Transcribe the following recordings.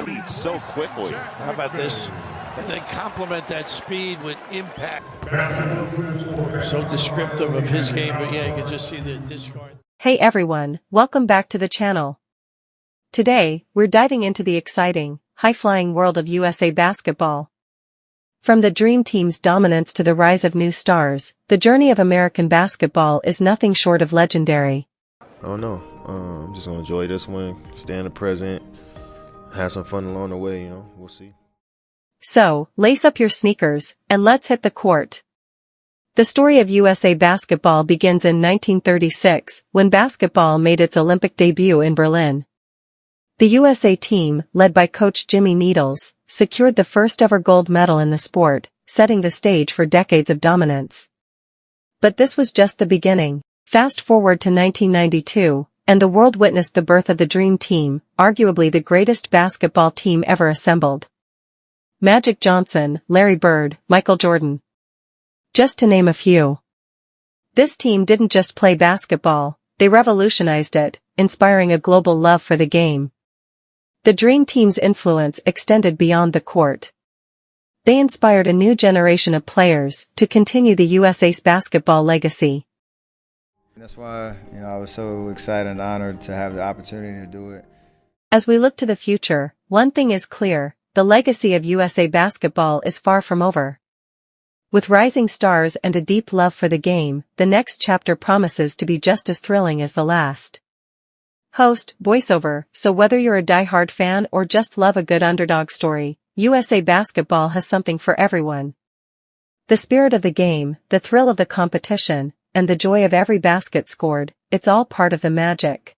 man so quickly. How about this? And then complement that speed with impact. So descriptive of his game, but yeah, you can just see the discard. Hey everyone, welcome back to the channel. Today, we're diving into the exciting, high-flying world of USA basketball. From the Dream Team's dominance to the rise of new stars, the journey of American basketball is nothing short of legendary. I don't know. I'm just gonna enjoy this one, stay in the present, have some fun along the way, we'll see. So, lace up your sneakers, and let's hit the court. The story of USA basketball begins in 1936, when basketball made its Olympic debut in Berlin. The USA team, led by coach Jimmy Needles, secured the first-ever gold medal in the sport, setting the stage for decades of dominance. But this was just the beginning. Fast forward to 1992, and the world witnessed the birth of the Dream Team, arguably the greatest basketball team ever assembled. Magic Johnson, Larry Bird, Michael Jordan. Just to name a few. This team didn't just play basketball, they revolutionized it, inspiring a global love for the game. The Dream Team's influence extended beyond the court. They inspired a new generation of players to continue the USA's basketball legacy. That's why, I was so excited and honored to have the opportunity to do it. As we look to the future, one thing is clear, the legacy of USA basketball is far from over. With rising stars and a deep love for the game, the next chapter promises to be just as thrilling as the last. Host, voiceover, so whether you're a die-hard fan or just love a good underdog story, USA basketball has something for everyone. The spirit of the game, the thrill of the competition, and the joy of every basket scored, it's all part of the magic.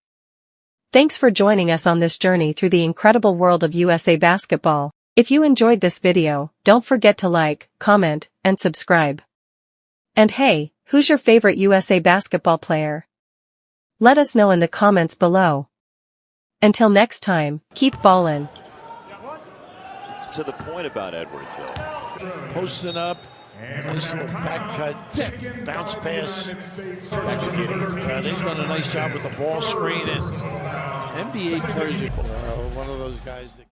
Thanks for joining us on this journey through the incredible world of USA basketball. If you enjoyed this video, don't forget to like, comment, and subscribe. And hey, who's your favorite USA basketball player? Let us know in the comments below. Until next time, keep ballin'. To the point about Edwards, though. Posting up, nice little back cut, bounce pass. They've done a nice job with the ball screen, and NBA players are one of those guys that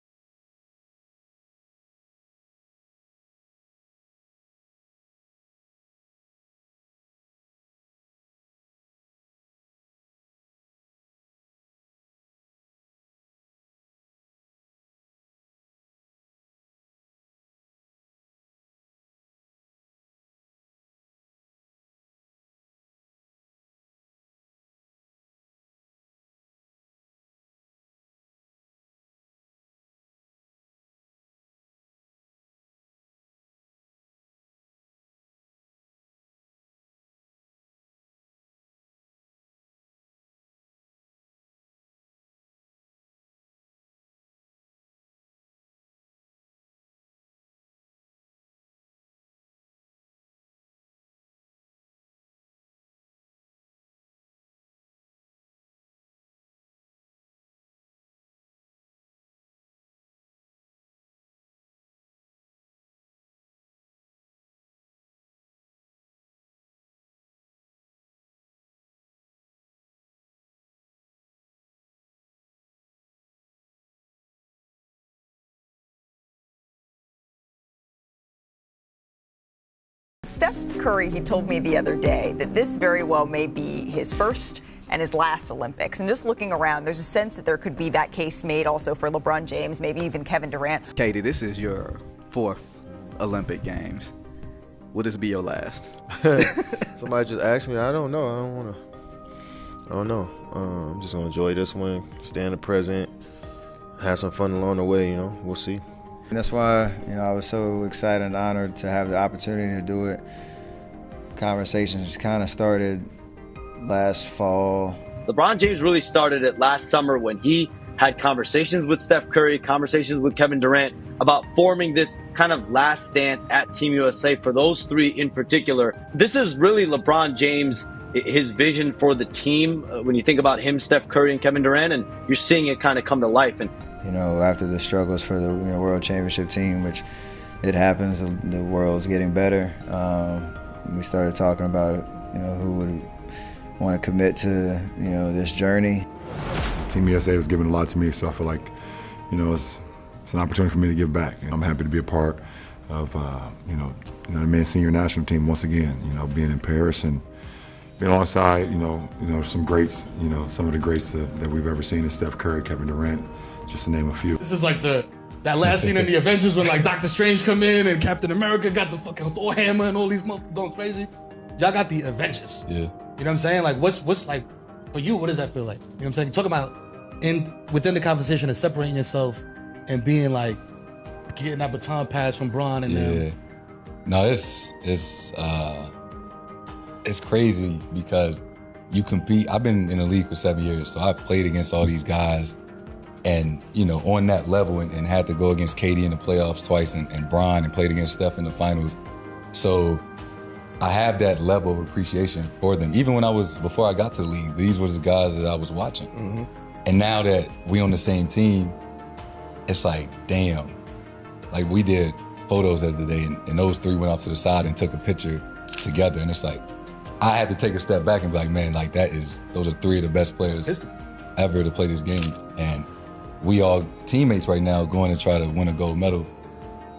Steph Curry, he told me the other day that this very well may be his first and his last Olympics. And just looking around, there's a sense that there could be that case made also for LeBron James, maybe even Kevin Durant. Katie, this is your 4th Olympic Games. Will this be your last? Somebody just asked me. I don't know. I don't know. I'm just gonna enjoy this one, stay in the present, have some fun along the way. We'll see. And that's why, I was so excited and honored to have the opportunity to do it. Conversations kind of started last fall. LeBron James really started it last summer when he had conversations with Steph Curry, conversations with Kevin Durant about forming this kind of last dance at Team USA for those three in particular. This is really LeBron James, his vision for the team when you think about him, Steph Curry, and Kevin Durant, and you're seeing it kind of come to life. And after the struggles for the World Championship team, which it happens, the world's getting better. We started talking about who would want to commit to this journey. Team USA was giving a lot to me, so I feel like it's it's an opportunity for me to give back. And I'm happy to be a part of, the men's senior national team once again. Being in Paris and being alongside, some greats. Some of the greats that we've ever seen is Steph Curry, Kevin Durant, just to name a few. This is like that last scene in the Avengers when like Doctor Strange come in and Captain America got the fucking Thor hammer and all these motherfuckers going crazy. Y'all got the Avengers. Yeah. You know what I'm saying? Like, what's like for you? What does that feel like? You know what I'm saying? Talk about within the conversation of separating yourself and being like getting that baton pass from Bron and them. No, it's crazy because you compete. I've been in the league for 7 years, so I've played against all these guys, and on that level, and had to go against KD in the playoffs twice, and Bron, and played against Steph in the finals. So I have that level of appreciation for them. Even before I got to the league, these were the guys that I was watching. Mm-hmm. And now that we on the same team, it's like, damn. Like, we did photos the other day, and those three went off to the side and took a picture together. And it's like, I had to take a step back and be like, man, like those are three of the best players ever to play this game. And we all teammates right now going to try to win a gold medal.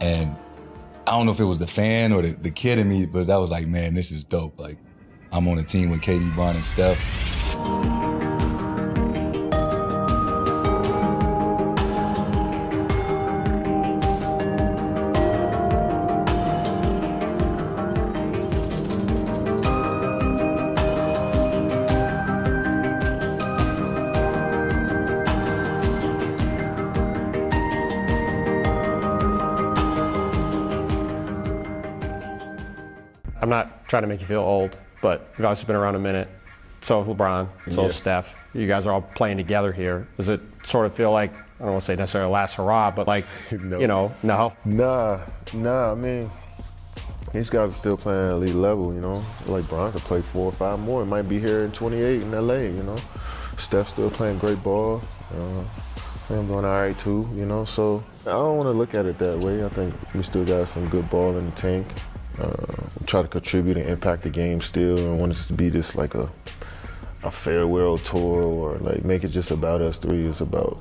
And I don't know if it was the fan or the kid in me, but that was like, man, this is dope. Like, I'm on a team with KD, Bron, and Steph. I'm not trying to make you feel old, but you've obviously been around a minute. So has LeBron, so has Steph. You guys are all playing together here. Does it sort of feel like, I don't want to say necessarily last hurrah, but like, no. Nah. I mean, these guys are still playing at elite level, Like Bron could play 4 or 5 more. It might be here in 28 in LA, Steph's still playing great ball. I'm doing all right too, So I don't want to look at it that way. I think we still got some good ball in the tank. Try to contribute and impact the game still. I want it to be just like a farewell tour, or like make it just about us three. It's about,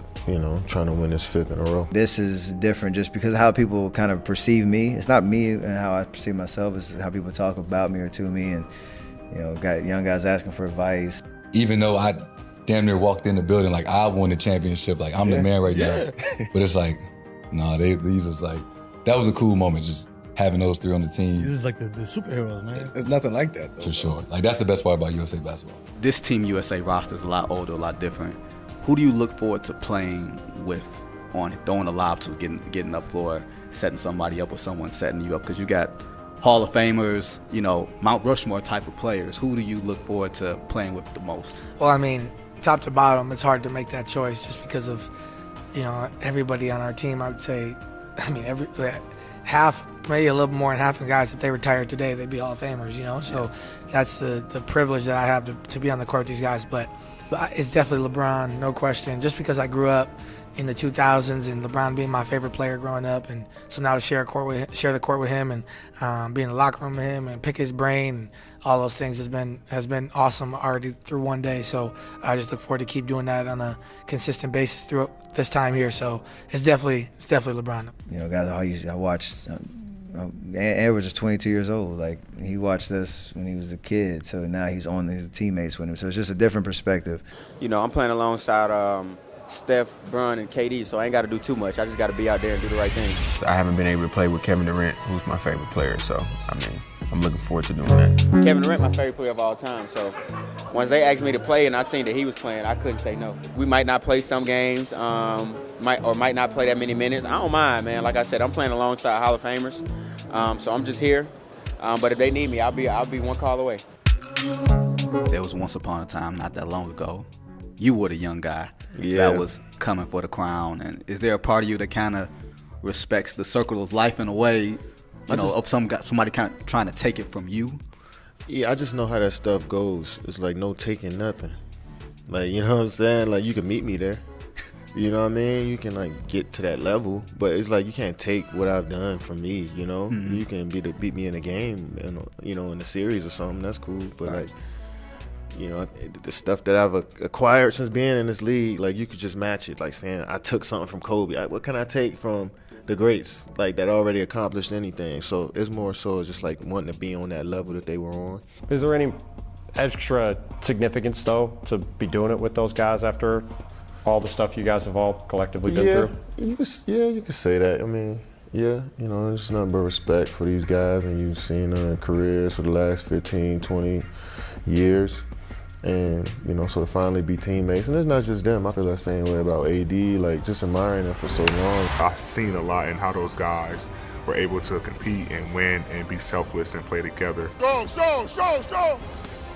trying to win this 5th in a row. This is different just because of how people kind of perceive me. It's not me and how I perceive myself, it's how people talk about me or to me, and got young guys asking for advice. Even though I damn near walked in the building like I won the championship, like I'm the man right now. But it's like, these was like, that was a cool moment, just having those three on the team. This is like the superheroes, man. It's nothing like that, though. For sure. Like, that's the best part about USA basketball. This Team USA roster is a lot older, a lot different. Who do you look forward to playing with on it, throwing a lob to, getting up floor, setting somebody up, or someone setting you up? Because you got Hall of Famers, Mount Rushmore type of players. Who do you look forward to playing with the most? Well, I mean, top to bottom, it's hard to make that choice just because of, everybody on our team. I would say, half, maybe a little more than half of the guys, if they retired today, they'd be Hall of Famers, So that's the privilege that I have to be on the court with these guys. But it's definitely LeBron, no question. Just because I grew up in the 2000s and LeBron being my favorite player growing up, and so now to share the court with him and be in the locker room with him and pick his brain and all those things has been awesome already through one day. So I just look forward to keep doing that on a consistent basis through this time here. So it's definitely LeBron. Guys, I watched. Ed was just 22 years old. Like, he watched us when he was a kid, so now he's on his teammates with him. So it's just a different perspective. I'm playing alongside Steph, Bron, and KD, so I ain't got to do too much. I just got to be out there and do the right thing. I haven't been able to play with Kevin Durant, who's my favorite player, so, I'm looking forward to doing that. Kevin Durant, my favorite player of all time, so once they asked me to play and I seen that he was playing, I couldn't say no. We might not play some games, might not play that many minutes. I don't mind, man. Like I said, I'm playing alongside Hall of Famers, so I'm just here. But if they need me, I'll be one call away. There was once upon a time, not that long ago, you were the young guy that was coming for the crown. And is there a part of you that kind of respects the circle of life in a way, of somebody kind of trying to take it from you? Yeah, I just know how that stuff goes. It's like no taking nothing. Like, you know what I'm saying? Like, you can meet me there. You know what I mean? You can like get to that level, but it's like you can't take what I've done from me. Mm-hmm. You can beat me in a game, in the series or something. That's cool, but like, You know, the stuff that I've acquired since being in this league, like, you could just match it. Like saying, I took something from Kobe. What can I take from the greats, like, that already accomplished anything? So it's more so just like wanting to be on that level that they were on. Is there any extra significance, though, to be doing it with those guys after all the stuff you guys have all collectively been through? You could say that. I mean, yeah, you know, there's nothing but respect for these guys, and you've seen their careers for the last 15, 20 years. And, you know, so to finally be teammates, and it's not just them, I feel that same way about AD, like, just admiring them for so long. I've seen a lot in how those guys were able to compete and win and be selfless and play together. Go!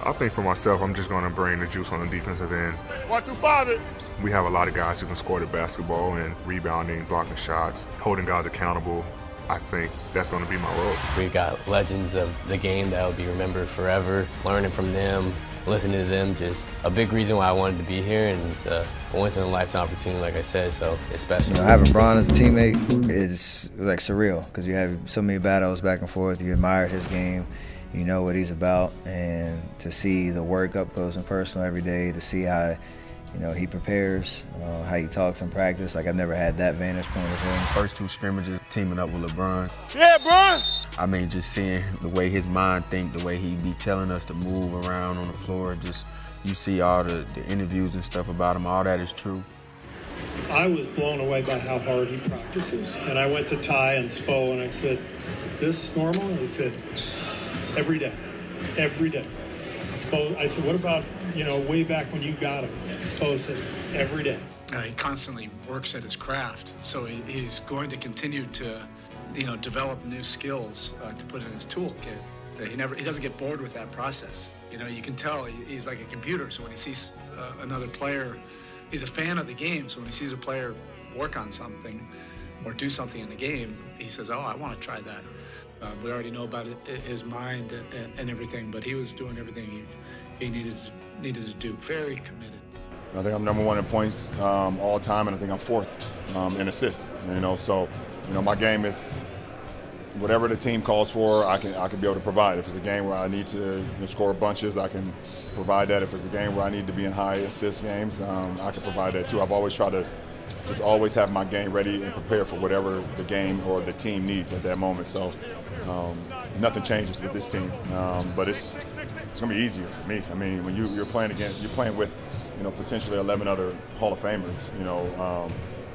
I think for myself, I'm just going to bring the juice on the defensive end. 1 through 5. We have a lot of guys who can score the basketball and rebounding, blocking shots, holding guys accountable. I think that's going to be my role. We've got legends of the game that will be remembered forever. Learning from them, listening to them, just a big reason why I wanted to be here, and it's a once-in-a-lifetime opportunity, like I said, so it's special. You know, having Bron as a teammate is like surreal, because you have so many battles back and forth. You admire his game, you know what he's about, and to see the work up close and personal every day, to see how, you know, he prepares, how he talks in practice. Like, I've never had that vantage point of him. First 2 scrimmages, teaming up with LeBron. Yeah, Bron! I mean, just seeing the way his mind think, the way he be telling us to move around on the floor, just, you see all the interviews and stuff about him, all that is true. I was blown away by how hard he practices. And I went to Ty and Spo and I said, this normal? And he said, every day. Spo, I said, what about, you know, way back when you got him? Spo said, every day. He constantly works at his craft, so he's going to continue to, you know, develop new skills to put in his toolkit. He doesn't get bored with that process. You know, you can tell he's like a computer, so when he sees another player, he's a fan of the game, so when he sees a player work on something or do something in the game, he says, oh, I want to try that. We already know about his mind and everything, but he was doing everything he needed to do. Very committed. I think I'm #1 in points all time, and I think I'm 4th in assists. You know, so, you know, my game is whatever the team calls for, I can be able to provide. If it's a game where I need to score bunches, I can provide that. If it's a game where I need to be in high assist games, I can provide that too. I've always tried to just always have my game ready and prepared for whatever the game or the team needs at that moment. So nothing changes with this team, but it's going to be easier for me. I mean, when you're playing with, you know, potentially 11 other Hall of Famers. You know,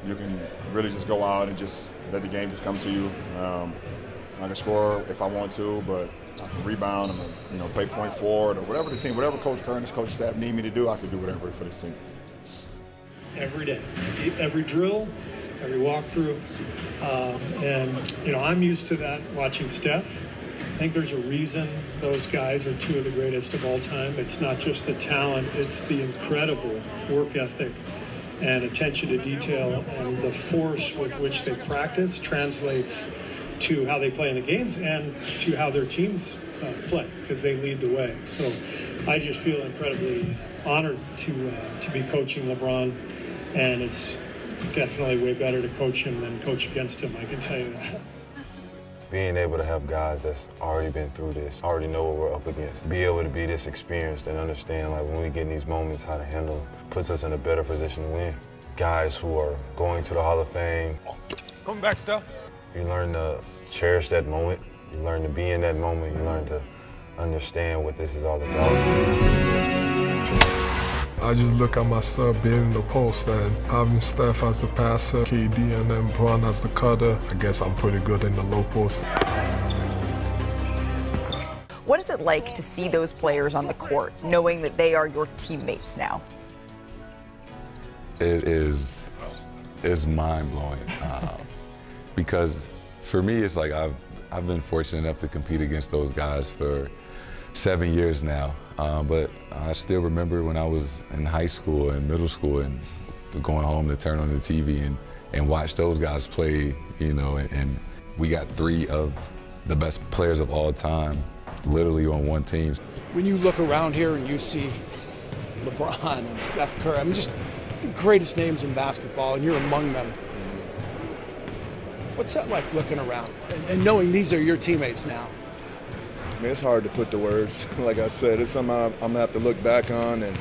you can really just go out and just let the game just come to you. I can score if I want to, but I can rebound and, you know, play point forward or whatever the team, whatever Coach Kerr and his coaching staff need me to do, I can do whatever for this team. Every day, every drill, every walkthrough, and, you know, I'm used to that watching Steph. I think there's a reason those guys are 2 of the greatest of all time. It's not just the talent, it's the incredible work ethic and attention to detail, and the force with which they practice translates to how they play in the games and to how their teams play, because they lead the way. So I just feel incredibly honored to be coaching LeBron, and it's definitely way better to coach him than coach against him, I can tell you that. Being able to have guys that's already been through this, already know what we're up against, be able to be this experienced and understand, like, when we get in these moments, how to handle them, puts us in a better position to win. Guys who are going to the Hall of Fame. Come back, Steph. You learn to cherish that moment. You learn to be in that moment. You learn to understand what this is all about. I just look at myself being in the post and having Steph as the passer, KD and then Bron as the cutter. I guess I'm pretty good in the low post. What is it like to see those players on the court, knowing that they are your teammates now? It's mind-blowing. Because for me, it's like I've been fortunate enough to compete against those guys for 7 years now. But I still remember when I was in high school and middle school and going home to turn on the TV and watch those guys play, you know, and we got 3 of the best players of all time literally on one team. When you look around here and you see LeBron and Steph Curry, I mean, just the greatest names in basketball, and you're among them. What's that like looking around and knowing these are your teammates now? I mean, it's hard to put the words. Like I said, it's something I'm going to have to look back on and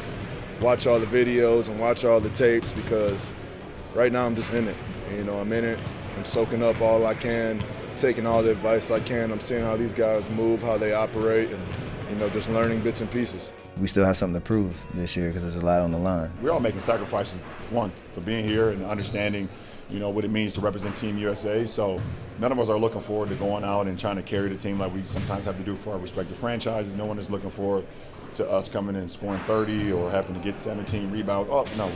watch all the videos and watch all the tapes, because right now I'm just in it. You know, I'm in it. I'm soaking up all I can, taking all the advice I can. I'm seeing how these guys move, how they operate, and, you know, just learning bits and pieces. We still have something to prove this year because there's a lot on the line. We're all making sacrifices, one, for being here and understanding, you know, what it means to represent Team USA. So none of us are looking forward to going out and trying to carry the team like we sometimes have to do for our respective franchises. No one is looking forward to us coming in and scoring 30 or having to get 17 rebounds. Oh, no,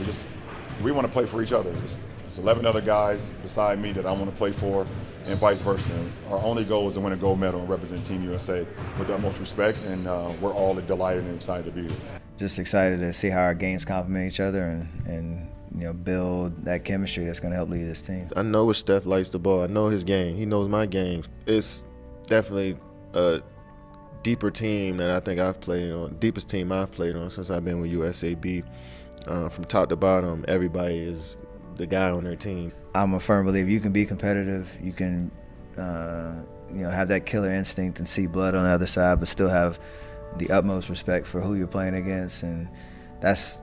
we want to play for each other. There's 11 other guys beside me that I want to play for, and vice versa. Our only goal is to win a gold medal and represent Team USA with the utmost respect, and we're all delighted and excited to be here. Just excited to see how our games complement each other and you know, build that chemistry that's going to help lead this team. I know what Steph likes the ball. I know his game. He knows my game. It's definitely a deeper team that I think I've played on, deepest team I've played on since I've been with USAB. From top to bottom, everybody is the guy on their team. I'm a firm believer you can be competitive, you can you know, have that killer instinct and see blood on the other side, but still have the utmost respect for who you're playing against, and that's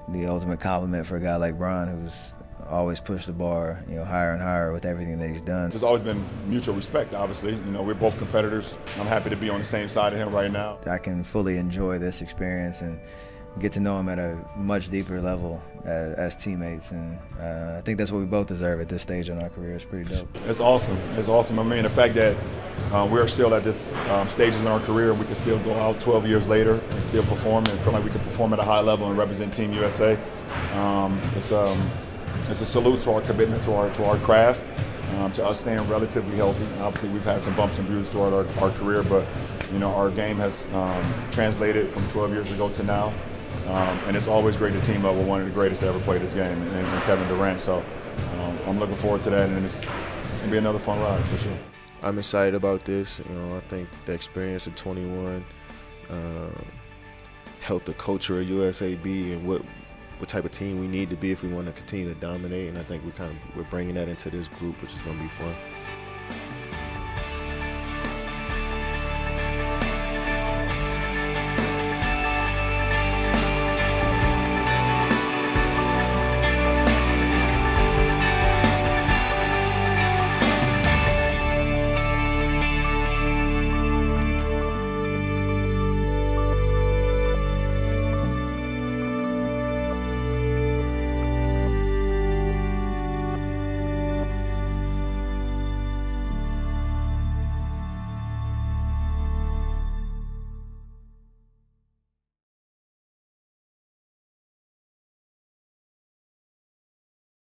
the ultimate compliment for a guy like Bron, who's always pushed the bar, you know, higher and higher with everything that he's done. There's always been mutual respect, obviously. You know, we're both competitors. I'm happy to be on the same side of him right now. I can fully enjoy this experience and get to know him at a much deeper level as teammates, and I think that's what we both deserve at this stage in our career. It's pretty dope. It's awesome. It's awesome. I mean, the fact that we're still at this stages in our career, and we can still go out 12 years later and still perform and feel like we can perform at a high level and represent Team USA. It's a salute to our commitment to our craft, to us staying relatively healthy. Obviously, we've had some bumps and bruises throughout our career, but you know, our game has translated from 12 years ago to now. And it's always great to team up with one of the greatest to ever play this game, and Kevin Durant. So I'm looking forward to that, and it's going to be another fun ride for sure. I'm excited about this. You know, I think the experience of 21 helped the culture of USAB and what type of team we need to be if we want to continue to dominate. And I think we're bringing that into this group, which is going to be fun.